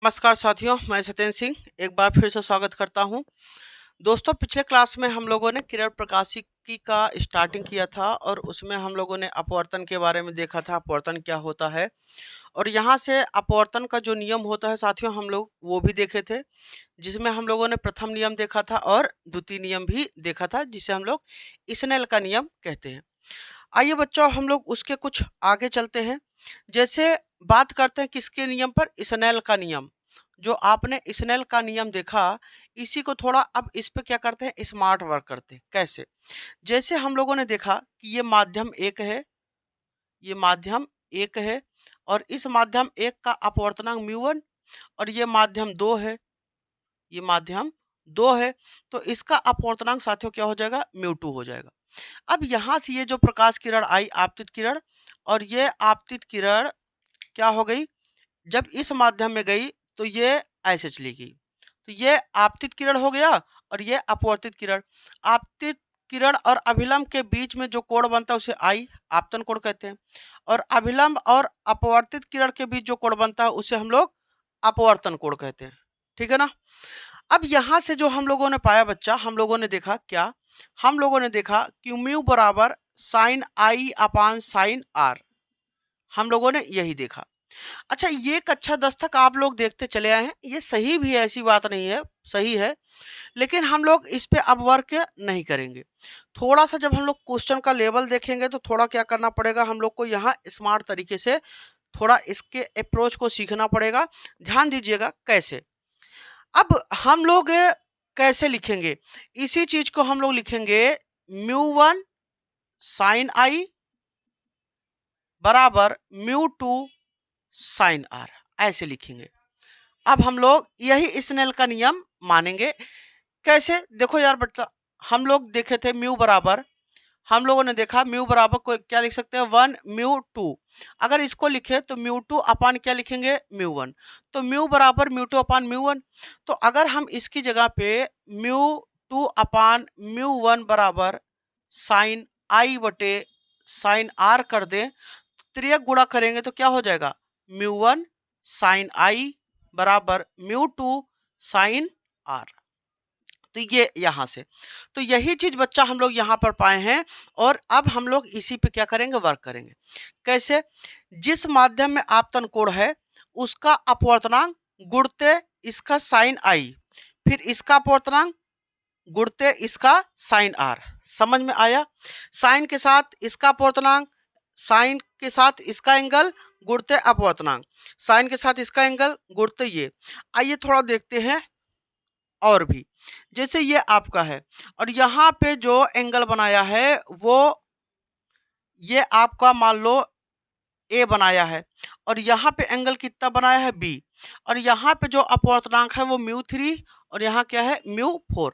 नमस्कार साथियों, मैं सत्येंद्र सिंह एक बार फिर से स्वागत करता हूं। दोस्तों, पिछले क्लास में हम लोगों ने किरण प्रकाशिकी का स्टार्टिंग किया था और उसमें हम लोगों ने अपवर्तन के बारे में देखा था, अपवर्तन क्या होता है। और यहाँ से अपवर्तन का जो नियम होता है साथियों, हम लोग वो भी देखे थे, जिसमें हम लोगों ने प्रथम नियम देखा था और द्वितीय नियम भी देखा था, जिसे हम लोग स्नेल का नियम कहते हैं। आइए बच्चों, हम लोग उसके कुछ आगे चलते हैं। जैसे बात करते हैं किसके नियम पर, स्नेल का नियम। जो आपने स्नेल का नियम देखा, इसी को थोड़ा अब इस पे क्या करते हैं, स्मार्ट वर्क करते हैं। कैसे? जैसे हम लोगों ने देखा कि ये माध्यम एक है, ये माध्यम एक है, और इस माध्यम एक का अपवर्तनांक म्यू 1, और ये माध्यम दो है, ये माध्यम दो है, तो इसका अपवर्तनांक साथियों क्या हो जाएगा, म्यू 2 हो जाएगा। अब यहाँ से ये जो प्रकाश किरण आई, आपतित किरण, और ये आपतित किरण क्या हो गई, जब इस माध्यम में गई तो ये ऐसे चली गई, तो ये आपतित किरण हो गया, और ये अपवर्तित किरण। आपतित किरण और अभिलंब के बीच में जो कोण बनता है उसे आई आपतन कोण कहते हैं, और अभिलंब और अपवर्तित किरण के बीच जो कोण बनता है उसे हम लोग अपवर्तन कोण कहते हैं। ठीक है ना? अब यहाँ से जो हम लोगों ने पाया बच्चा, हम लोगों ने देखा क्या, हम लोगों ने देखा कि म्यू बराबर sine i upon sine r, हम लोगों ने यही देखा। अच्छा, ये कक्षा 10 तक आप लोग देखते चले आए हैं, ये सही भी है, ऐसी बात नहीं है, सही है। लेकिन हम लोग इस पे अब वर्क नहीं करेंगे। थोड़ा सा जब हम लोग क्वेश्चन का लेवल देखेंगे तो थोड़ा क्या करना पड़ेगा, हम लोग को यहाँ स्मार्ट तरीके से थोड़ा इसके अप्रोच को सीखना पड़ेगा। ध्यान दीजिएगा कैसे। अब हम लोग कैसे लिखेंगे, इसी चीज को हम लोग लिखेंगे म्यू 1 साइन आई बराबर म्यू 2 साइन आर, ऐसे लिखेंगे। अब हम लोग यही स्नेल का नियम मानेंगे। कैसे? देखो यार बच्चा, हम लोग देखे थे म्यू बराबर, हम लोगों ने देखा म्यू बराबर को क्या लिख सकते हैं, 1 म्यू 2। अगर इसको लिखे तो म्यू 2 अपान क्या लिखेंगे, म्यू 1। तो म्यू बराबर म्यू 2 अपान म्यू 1। तो अगर हम इसकी जगह पे म्यू 2 अपान म्यू 1 बराबर साइन आई बटे साइन आर कर दें, तो त्रियक गुणा करेंगे तो क्या हो जाएगा, म्यू 1 साइन आई बराबर म्यू 2 साइन आर। तो ये यहाँ से, तो यही चीज बच्चा हम लोग यहाँ पर पाए हैं, और अब हम लोग इसी पे क्या करेंगे, वर्क करेंगे। कैसे? जिस माध्यम में आपतन कोण है उसका अपवर्तनांक गुणते इसका साइन आई, फिर इसका अपवर्तनांक गुणते इसका साइन आर। समझ में आया? साइन के साथ इसका अपवर्तनांक, साइन के साथ इसका एंगल गुणते अपवर्तनांक, साइन के साथ इसका एंगल गुणते ये। आइए थोड़ा देखते हैं और भी। जैसे ये आपका है, और यहाँ पे जो एंगल बनाया है वो ये आपका मान लो ए बनाया है, और यहाँ पे एंगल कितना बनाया है, बी, और यहाँ पे जो अपवर्तनांक है वो म्यू 3, और यहाँ क्या है, म्यू 4।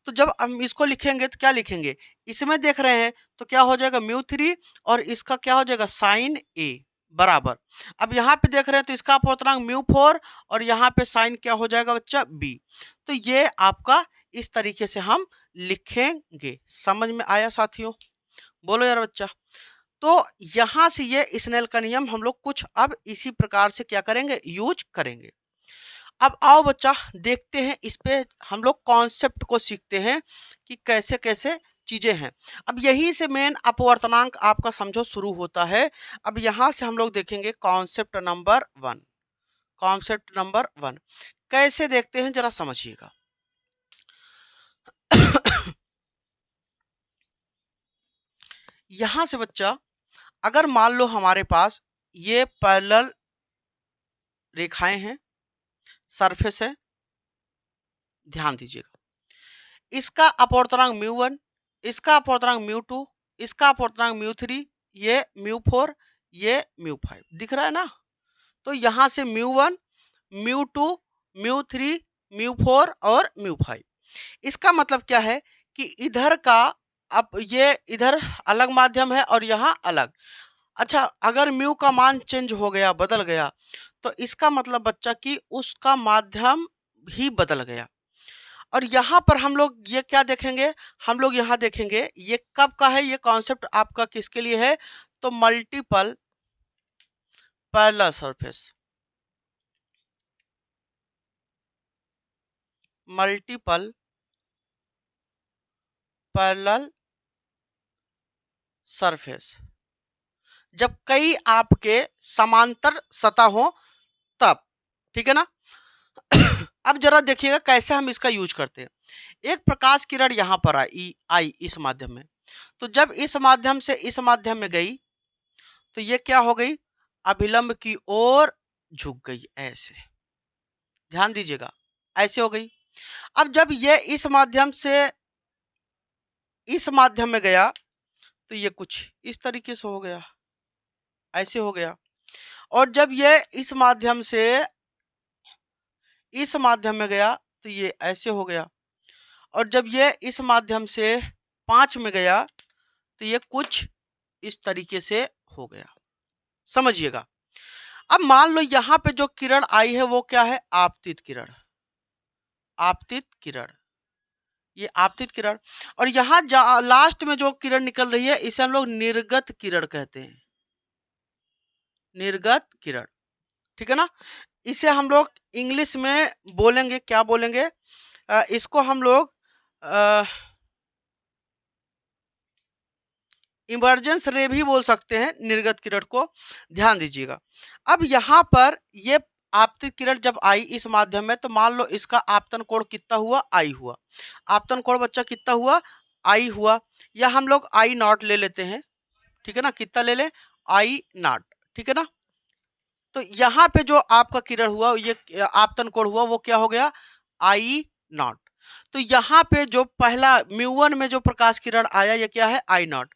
तो जब हम इसको लिखेंगे तो क्या लिखेंगे, इसमें देख रहे हैं तो क्या हो जाएगा, म्यू 3, और इसका क्या हो जाएगा, साइन ए बराबर। अब यहाँ पे देख रहे हैं तो इसका अपवर्तनांक म्यू 4, और यहाँ पे साइन क्या हो जाएगा बच्चा, बी। तो ये आपका इस तरीके से हम लिखेंगे। समझ में आया साथियों? बोलो यार बच्चा। तो यहाँ से ये स्नेल का नियम हम लोग कुछ अब इसी प्रकार से क्या करेंगे, यूज करेंगे। अब आओ बच्चा देखते हैं, इस पे हम लोग कॉन्सेप्ट को सीखते हैं कि कैसे कैसे चीजें हैं। अब यही से मेन अपवर्तनांक आपका समझो शुरू होता है। अब यहाँ से हम लोग देखेंगे कॉन्सेप्ट नंबर 1। कॉन्सेप्ट नंबर 1 कैसे देखते हैं, जरा समझिएगा। यहाँ से बच्चा, अगर मान लो हमारे पास ये पैरेलल रेखाएं हैं, सरफेस है, ध्यान दीजिएगा। इसका अपवर्तनांक म्यू 1, इसका अपवर्तनांक म्यू 2, इसका अपवर्तनांक म्यू 3, ये म्यू 4, ये म्यू 5 दिख रहा है ना। तो यहाँ से म्यू 1, म्यू 2, म्यू 3, म्यू 4 और म्यू 5। इसका मतलब क्या है कि इधर का, अब ये इधर अलग माध्यम है और यहाँ अलग। अच्छा, अगर म्यू का मान चेंज हो गया, बदल गया, तो इसका मतलब बच्चा कि उसका माध्यम ही बदल गया। और यहाँ पर हम लोग ये क्या देखेंगे, हम लोग यहाँ देखेंगे ये कब का है, ये कॉन्सेप्ट आपका किसके लिए है, तो multiple parallel surface. Multiple parallel surface, जब कई आपके समांतर सतह हो तब, ठीक है ना। अब जरा देखिएगा कैसे हम इसका यूज करते हैं। एक प्रकाश किरण यहां पर आई इस माध्यम में, तो जब इस माध्यम से इस माध्यम में गई तो ये क्या हो गई, अभिलंब की ओर झुक गई, ऐसे ध्यान दीजिएगा, ऐसे हो गई। अब जब ये इस माध्यम से इस माध्यम में गया तो ये कुछ इस तरीके से हो गया, ऐसे हो गया। और जब ये इस माध्यम से इस माध्यम में गया तो ये ऐसे हो गया। और जब ये इस माध्यम से 5 में गया तो ये कुछ इस तरीके से हो गया, समझिएगा। अब मान लो यहां पे जो किरण आई है वो क्या है, आपतित किरण, आपतित किरण, ये आपतित किरण। और यहाँ लास्ट में जो किरण निकल रही है इसे हम लोग निर्गत किरण कहते हैं, निर्गत किरण, ठीक है ना। इसे हम लोग इंग्लिश में बोलेंगे, क्या बोलेंगे, इसको हम लोग इमर्जेंस रे भी बोल सकते हैं, निर्गत किरण को, ध्यान दीजिएगा। अब यहाँ पर ये आपतित किरण जब आई इस माध्यम में तो मान लो इसका आपतन कोण कितना हुआ, आई हुआ। आपतन कोण बच्चा कितना हुआ, आई हुआ, या हम लोग आई नॉट ले लेते हैं, ठीक है ना, कितना ले ले, आई नॉट, ठीक है ना। तो यहाँ पे जो आपका किरण हुआ, ये आपतन कोण हुआ, वो क्या हो गया, आई नॉट। तो यहाँ पे जो पहला म्यू1 में जो प्रकाश किरण आया ये क्या है, आई नॉट।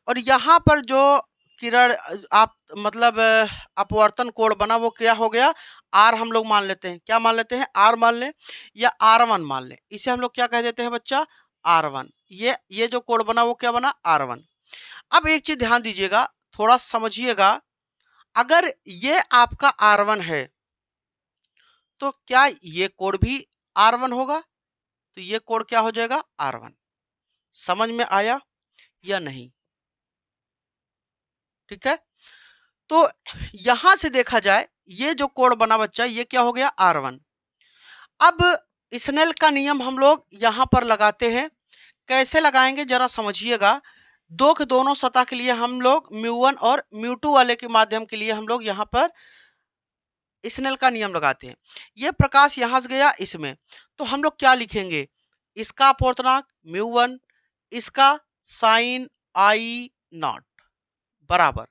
और यहाँ पर जो किरण आप मतलब अपवर्तन कोण बना वो क्या हो गया, आर हम लोग मान लेते हैं, क्या मान लेते हैं, आर मान लें या R1 मान लें, इसे हम लोग क्या कह देते हैं बच्चा, R1। ये जो कोण बना वो क्या बना, R1। अब एक चीज ध्यान दीजिएगा, थोड़ा समझिएगा, अगर ये आपका R1 है तो क्या ये कोण भी R1 होगा, तो ये कोण क्या हो जाएगा, R1। समझ में आया या नहीं, ठीक है। तो यहां से देखा जाए ये जो कोण बना बच्चा ये क्या हो गया, R1। अब स्नेल का नियम हम लोग यहां पर लगाते हैं, कैसे लगाएंगे जरा समझिएगा। दो के दोनों सतह के लिए हम लोग म्यू1 और म्यू2 वाले के माध्यम के लिए हम लोग यहाँ पर स्नेल का नियम लगाते हैं। ये प्रकाश यहां से गया इसमें, तो हम लोग क्या लिखेंगे, इसका अपवर्तनांक म्यू1, इसका साइन आई नॉट बराबर,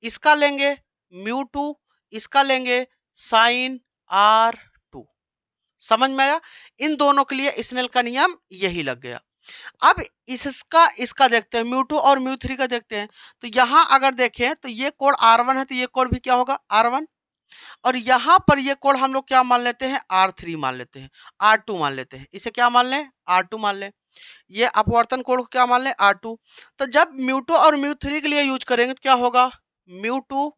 इसका लेंगे म्यू2, इसका लेंगे साइन R2। समझ में आया, इन दोनों के लिए स्नेल का नियम यही लग गया। अब इसका देखते हैं, म्यू2 और म्यू3 का देखते हैं। तो यहां अगर देखें तो ये कोण R1 है तो ये कोण भी क्या होगा, R1। और यहाँ पर ये कोण हम लोग क्या मान लेते हैं, R3 मान लेते हैं, R2 मान लेते हैं, इसे क्या मान लें, R2 मान लें। ये अपवर्तन कोण को क्या मान लें, R2। तो जब म्यू2 और म्यू3 के लिए यूज करेंगे तो क्या होगा, म्यू2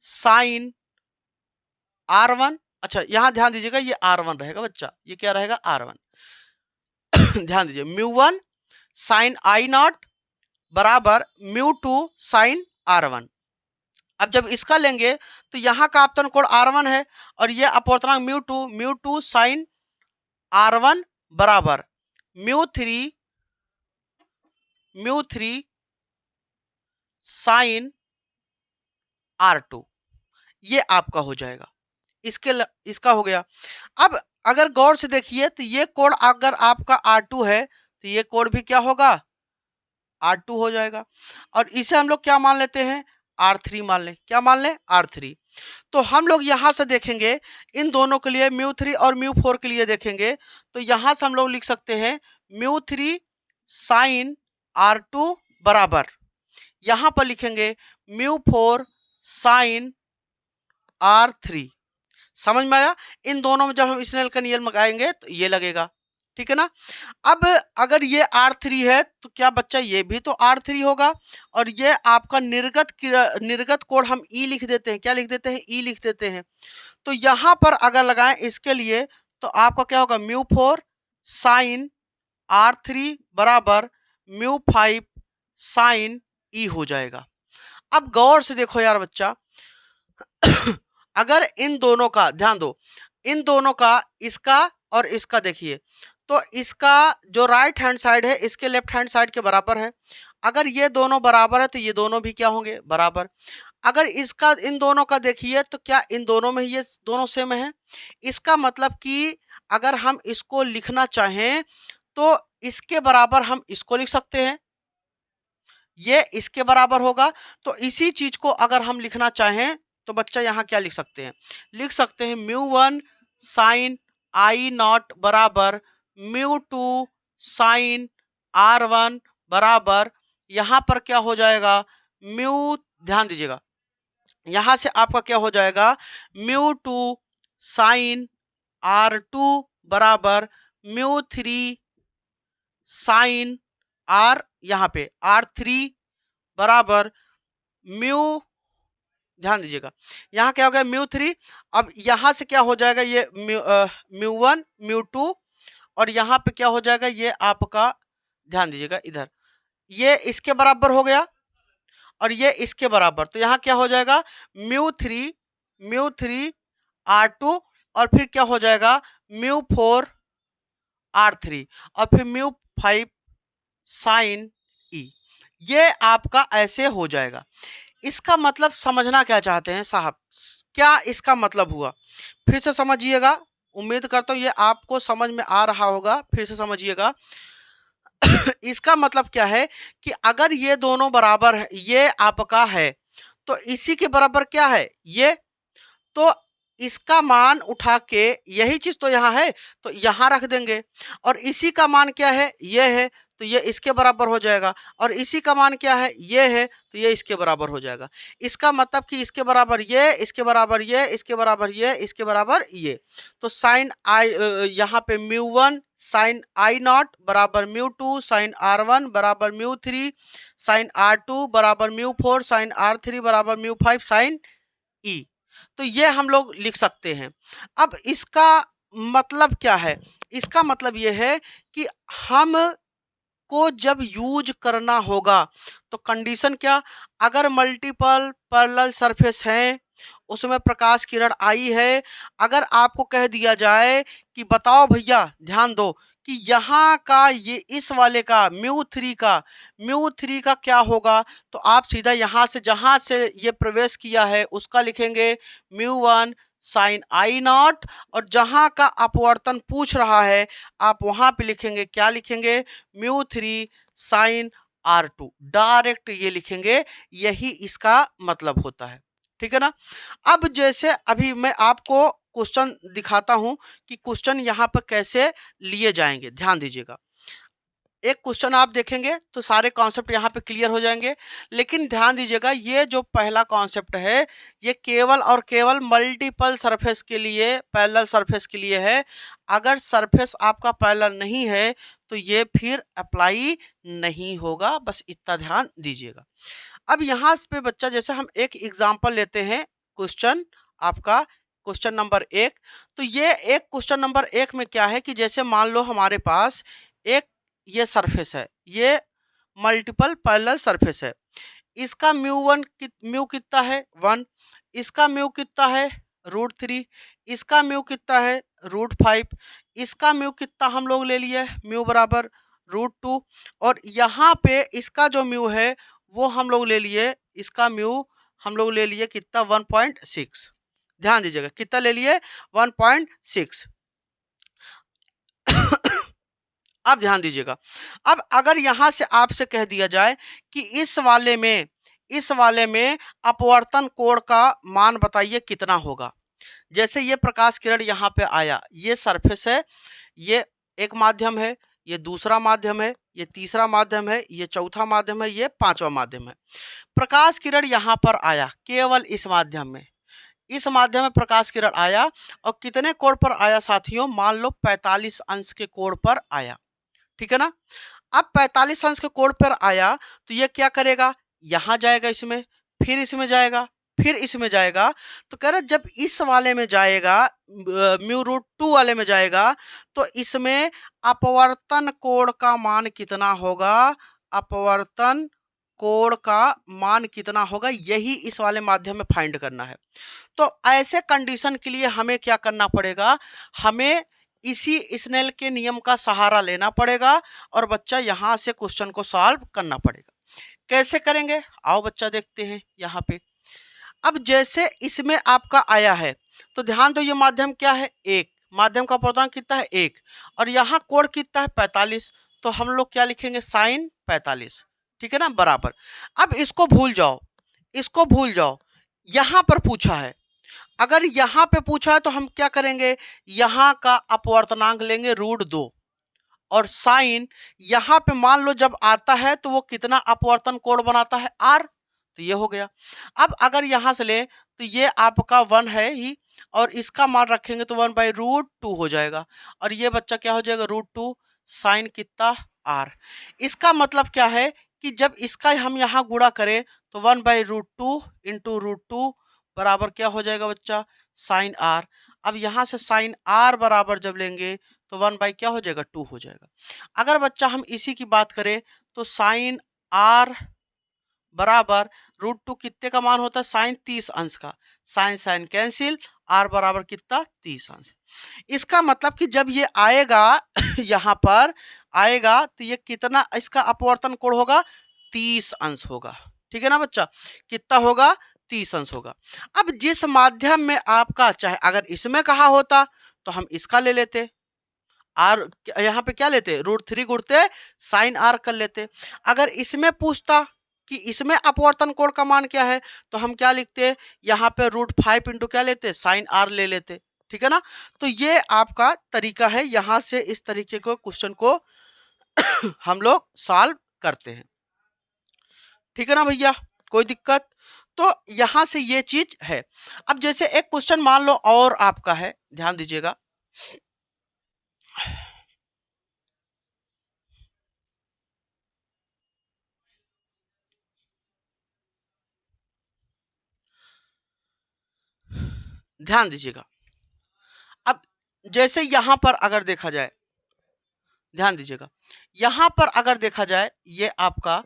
साइन R1। अच्छा यहाँ ध्यान दीजिएगा ये R1 रहेगा बच्चा, ये क्या रहेगा, R1। ध्यान दीजिए, म्यू1 साइन आई नॉट बराबर म्यू2 साइन R1। अब जब इसका लेंगे तो यहाँ का आपतन कोण R1 है और ये अपवर्तनांक म्यू2 साइन R1 बराबर म्यू3 साइन R2, ये आपका हो जाएगा। इसका हो गया। अब अगर गौर से देखिए तो ये कोण अगर आपका R2 है तो ये कोण भी क्या होगा, R2 हो जाएगा। और इसे हम लोग क्या मान लेते हैं, R3 मान लें, क्या मान लें, R3। तो हम लोग यहां से देखेंगे इन दोनों के लिए म्यू3 और म्यू4 के लिए देखेंगे तो यहां से हम लोग लिख सकते हैं म्यू3 साइन R2 बराबर, यहां पर लिखेंगे म्यू4 साइन R3। समझ में आया, इन दोनों में जब हम स्नेल का नियम लगाएंगे तो ये लगेगा, ठीक है ना। अब अगर ये R3 है तो क्या बच्चा ये भी तो R3 होगा। और ये आपका निर्गत कोण हम E लिख देते हैं, क्या लिख देते हैं, E लिख देते हैं। तो यहाँ पर अगर लगाएं इसके लिए तो आपका क्या होगा, म्यू4 साइन R3 बराबर म्यू5 साइन E हो जाएगा। अब गौर से देखो यार बच्चा, अगर इन दोनों का ध्यान दो, इन दोनों का इसका और इसका देखिए, तो इसका जो राइट हैंड साइड है इसके लेफ्ट हैंड साइड के बराबर है। अगर ये दोनों बराबर है तो ये दोनों भी क्या होंगे, बराबर। अगर इसका इन दोनों का देखिए तो क्या इन दोनों में ये दोनों सेम है। इसका मतलब कि अगर हम इसको लिखना चाहें तो इसके बराबर हम इसको लिख सकते हैं, ये इसके बराबर होगा। तो इसी चीज को अगर हम लिखना चाहें तो बच्चा यहाँ क्या लिख सकते हैं, लिख सकते हैं mu one sine i not बराबर mu two sine r one बराबर, यहाँ पर क्या हो जाएगा, म्यू, ध्यान दीजिएगा, यहाँ से आपका क्या हो जाएगा, mu two sine r two बराबर म्यू थ्री साइन आर, यहाँ पे आर थ्री बराबर म्यू, ध्यान दीजिएगा, यहाँ क्या हो गया म्यू थ्री। अब यहाँ से क्या हो जाएगा, ये म्यू वन म्यू टू, और यहाँ पे क्या हो जाएगा, ये आपका, ध्यान दीजिएगा इधर, ये इसके बराबर हो गया और ये इसके बराबर। तो यहाँ क्या हो जाएगा, म्यू थ्री आर टू, और फिर क्या हो जाएगा म्यू फोर आर थ्री, और फिर म्यू फाइव साइन ई। ये आपका ऐसे हो जाएगा। इसका मतलब समझना क्या चाहते हैं साहब, क्या इसका मतलब हुआ, फिर से समझिएगा। उम्मीद करता हूँ ये आपको समझ में आ रहा होगा, फिर से समझिएगा। इसका मतलब क्या है कि अगर ये दोनों बराबर है, ये आपका है, तो इसी के बराबर क्या है ये, तो इसका मान उठा के, यही चीज तो यहाँ है तो यहाँ रख देंगे, और इसी का मान क्या है, ये है, तो ये इसके बराबर हो जाएगा, और इसी का मान क्या है, ये है, तो ये इसके बराबर हो जाएगा। इसका मतलब कि इसके बराबर ये, इसके बराबर ये, इसके बराबर ये, इसके बराबर ये। तो साइन आई, यहाँ पे mu one sine i not बराबर mu two sine r one बराबर mu three sine r two बराबर mu four sine r three बराबर म्यू फाइव साइन ई। तो ये हम लोग लिख सकते हैं। अब इसका मतलब क्या है, इसका मतलब ये है कि हम को जब यूज करना होगा तो कंडीशन क्या, अगर मल्टीपल पैरेलल सरफेस हैं, उसमें प्रकाश किरण आई है, अगर आपको कह दिया जाए कि बताओ भैया ध्यान दो कि यहाँ का ये इस वाले का म्यू थ्री का क्या होगा, तो आप सीधा यहाँ से जहाँ से ये प्रवेश किया है उसका लिखेंगे mu one sine i not, और जहाँ का अपवर्तन पूछ रहा है आप वहाँ पे लिखेंगे, क्या लिखेंगे, mu three sine r two, direct ये लिखेंगे, यही इसका मतलब होता है। ठीक है ना। अब जैसे अभी मैं आपको क्वेश्चन दिखाता हूं कि क्वेश्चन यहाँ पर कैसे लिए जाएंगे, ध्यान दीजिएगा। एक क्वेश्चन आप देखेंगे तो सारे कॉन्सेप्ट यहाँ पे क्लियर हो जाएंगे, लेकिन ध्यान दीजिएगा ये जो पहला कॉन्सेप्ट है ये केवल और केवल मल्टीपल सरफेस के लिए, पैरेलल सरफेस के लिए है। अगर सरफेस आपका पैरेलल नहीं है तो ये फिर अप्लाई नहीं होगा, बस इतना ध्यान दीजिएगा। अब यहाँ पे बच्चा, जैसे हम एक एग्जाम्पल लेते हैं, क्वेश्चन आपका क्वेश्चन नंबर एक। तो ये एक क्वेश्चन नंबर एक में क्या है कि जैसे मान लो हमारे पास एक ये सरफेस है, ये मल्टीपल पैरेलल सरफेस है, इसका म्यू कितना है 1, इसका म्यू कितना है √3, इसका म्यू कितना है √5, इसका म्यू कितना हम लोग ले लिए म्यू बराबर √2, और यहाँ पे इसका जो म्यू है वो हम लोग ले लिए, इसका म्यू हम लोग ले लिए कितना 1.6। ध्यान दीजिएगा कितना ले लिए 1.6। अब ध्यान दीजिएगा, अब अगर यहाँ से आपसे कह दिया जाए कि इस वाले में अपवर्तन कोण का मान बताइए कितना होगा। जैसे ये प्रकाश किरण यहाँ पे आया, ये सरफेस है, ये एक माध्यम है, ये दूसरा माध्यम है, ये तीसरा माध्यम है, ये चौथा माध्यम है, ये पांचवा माध्यम है। प्रकाश किरण यहाँ पर आया केवल इस माध्यम में, इस माध्यम में प्रकाश किरण आया, और कितने कोण पर आया साथियों, मान लो 45 अंश के कोण पर आया। ठीक है ना। अब 45 अंश के कोण पर आया तो ये क्या करेगा, यहाँ जाएगा, इसमें फिर इसमें जाएगा, फिर इसमें जाएगा। तो कह रहे जब इस वाले में जाएगा, म्यू√2 वाले में जाएगा, तो इसमें अपवर्तन कोण का मान कितना होगा, अपवर्तन कोण का मान कितना होगा, यही इस वाले माध्यम में फाइंड करना है। तो ऐसे कंडीशन के लिए हमें क्या करना पड़ेगा, हमें इसी स्नेल के नियम का सहारा लेना पड़ेगा और बच्चा यहाँ से क्वेश्चन को सॉल्व करना पड़ेगा। कैसे करेंगे, आओ बच्चा देखते हैं यहाँ पे। अब जैसे इसमें आपका आया है तो ध्यान दो, ये माध्यम क्या है, एक, माध्यम का अपवर्तनांक कितना है, एक, और यहाँ कोण कितना है, 45। तो हम लोग क्या लिखेंगे, साइन 45, ठीक है ना, बराबर। अब इसको भूल जाओ, इसको भूल जाओ, यहाँ पर पूछा है, अगर यहाँ पे पूछा है तो हम क्या करेंगे, यहाँ का अपवर्तनांक लेंगे √2, और साइन यहाँ पे मान लो जब आता है तो वो कितना अपवर्तन कोण बनाता है, r, तो ये हो गया। अब अगर यहाँ से ले तो ये आपका 1 है ही, और इसका मान रखेंगे तो 1/√2 हो जाएगा, और ये बच्चा क्या हो जाएगा, √2 साइन कितना, r। इसका मतलब क्या है कि जब इसका हम यहाँ गुणा करें तो 1/√2 इंटू √2 बराबर क्या हो जाएगा बच्चा, साइन r। अब यहाँ से साइन r बराबर जब लेंगे तो 1 क्या हो जाएगा, 2 हो जाएगा। अगर बच्चा हम इसी की बात करें तो साइन r बराबर √2 कितने का मान होता है, साइन 30 अंश का, साइन साइन कैंसिल, r बराबर कितना, 30 अंश। इसका मतलब कि जब ये आएगा यहाँ पर आएगा तो ये कितना, इसका अपवर्तन कोण होगा, 30 अंश होगा, ठीक है ना बच्चा, कितना होगा, 30 अंश होगा। अब जिस माध्यम में आपका, चाहे अगर इसमें कहा होता तो हम इसका ले लेते, आर यहाँ पे क्या लेते, √3 गुणते साइन r कर लेते। अगर इसमें पूछता कि इसमें अपवर्तन कोण का मान क्या है तो हम क्या लिखते, यहाँ पे √5 इंटू क्या लेते, साइन r ले लेते, ठीक है ना। तो ये आपका तरीका है, यहाँ से इस तरीके को क्वेश्चन को हम लोग सॉल्व करते हैं, ठीक है ना भैया, कोई दिक्कत। तो यहाँ से ये चीज है। अब जैसे एक क्वेश्चन मान लो और आपका है, ध्यान दीजिएगा, ध्यान दीजिएगा। अब जैसे यहाँ पर अगर देखा जाए, ध्यान दीजिएगा, यहाँ पर अगर देखा जाए ये आपका,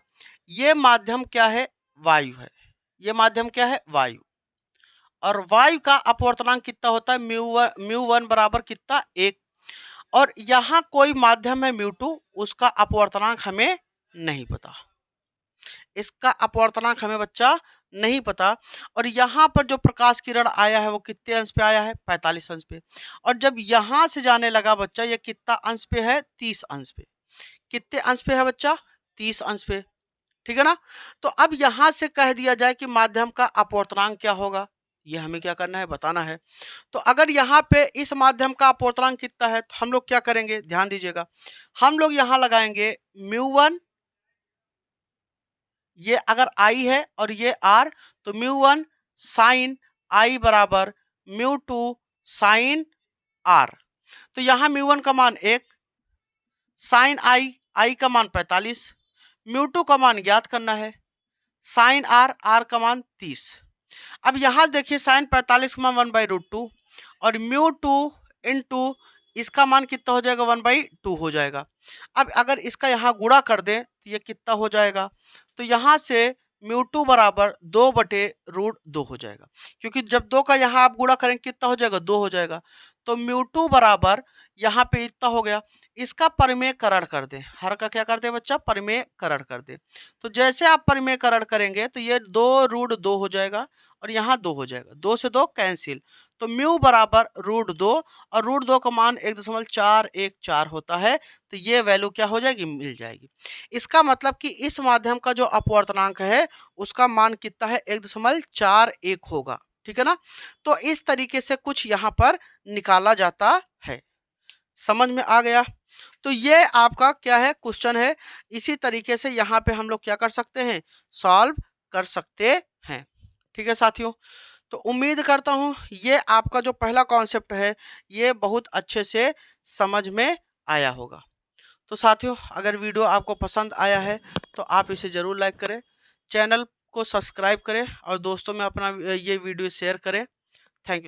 ये माध्यम क्या है, वायु है, ये माध्यम क्या है, वायु, और वायु का अपवर्तनांक कितना होता है, μ1 बराबर कितना, 1, और यहाँ कोई माध्यम है μ2, उसका अपवर्तनांक हमें नहीं पता, इसका अपवर्तनांक हमें बच्चा नहीं पता। और यहाँ पर जो प्रकाश किरण आया है वो कितने अंश पे आया है, 45 अंश पे, और जब यहाँ से जाने लगा बच्चा ये कितना अंश पे है, 30 अंश पे, कितने अंश पे है बच्चा, 30 अंश पे, ठीक है ना। तो अब यहाँ से कह दिया जाए कि माध्यम का अपवर्तनांक क्या होगा, ये हमें क्या करना है, बताना है। तो अगर यहाँ पे इस माध्यम का अपवर्तनांक कितना है तो हम लोग क्या करेंगे, ध्यान दीजिएगा, हम लोग यहाँ लगाएंगे μ1, ये अगर आई है और ये आर, तो μ1 साइन आई बराबर μ2 साइन आर। तो यहाँ μ1 का मान 1, साइन आई का मान 45, μ2 का मान ज्ञात करना है, साइन आर का मान 30। अब यहाँ देखिए साइन 45 का मान 1/√2, और μ2 इंटू इसका मान कितना हो जाएगा, 1/2 हो जाएगा। अब अगर इसका यहाँ गुणा कर दें तो ये कितना हो जाएगा, तो यहाँ से μ2 बराबर 2/√2 हो जाएगा, क्योंकि जब 2 का यहाँ आप गुणा करेंगे कितना हो जाएगा, 2 हो जाएगा। तो μ2 बराबर यहाँ पे इतना हो गया, इसका परिमेयकरण कर दें, हर का क्या कर दे बच्चा, परिमेयकरण कर दे। तो जैसे आप परिमेयकरण करेंगे तो ये 2√2 हो जाएगा, और यहाँ 2 हो जाएगा, 2 से 2 कैंसिल, तो म्यू बराबर √2, और √2 का मान 1.414 होता है, तो ये वैल्यू क्या हो जाएगी, मिल जाएगी। इसका मतलब कि इस माध्यम का जो अपवर्तनांक है उसका मान कितना है, 1.41 होगा, ठीक है ना। तो इस तरीके से कुछ यहाँ पर निकाला जाता है, समझ में आ गया। तो ये आपका क्या है, क्वेश्चन है, इसी तरीके से यहाँ पे हम लोग क्या कर सकते हैं, सॉल्व कर सकते हैं, ठीक है साथियों। तो उम्मीद करता हूँ ये आपका जो पहला कॉन्सेप्ट है ये बहुत अच्छे से समझ में आया होगा। तो साथियों अगर वीडियो आपको पसंद आया है तो आप इसे ज़रूर लाइक करें, चैनल को सब्सक्राइब करें और दोस्तों में अपना ये वीडियो शेयर करें। Thank you.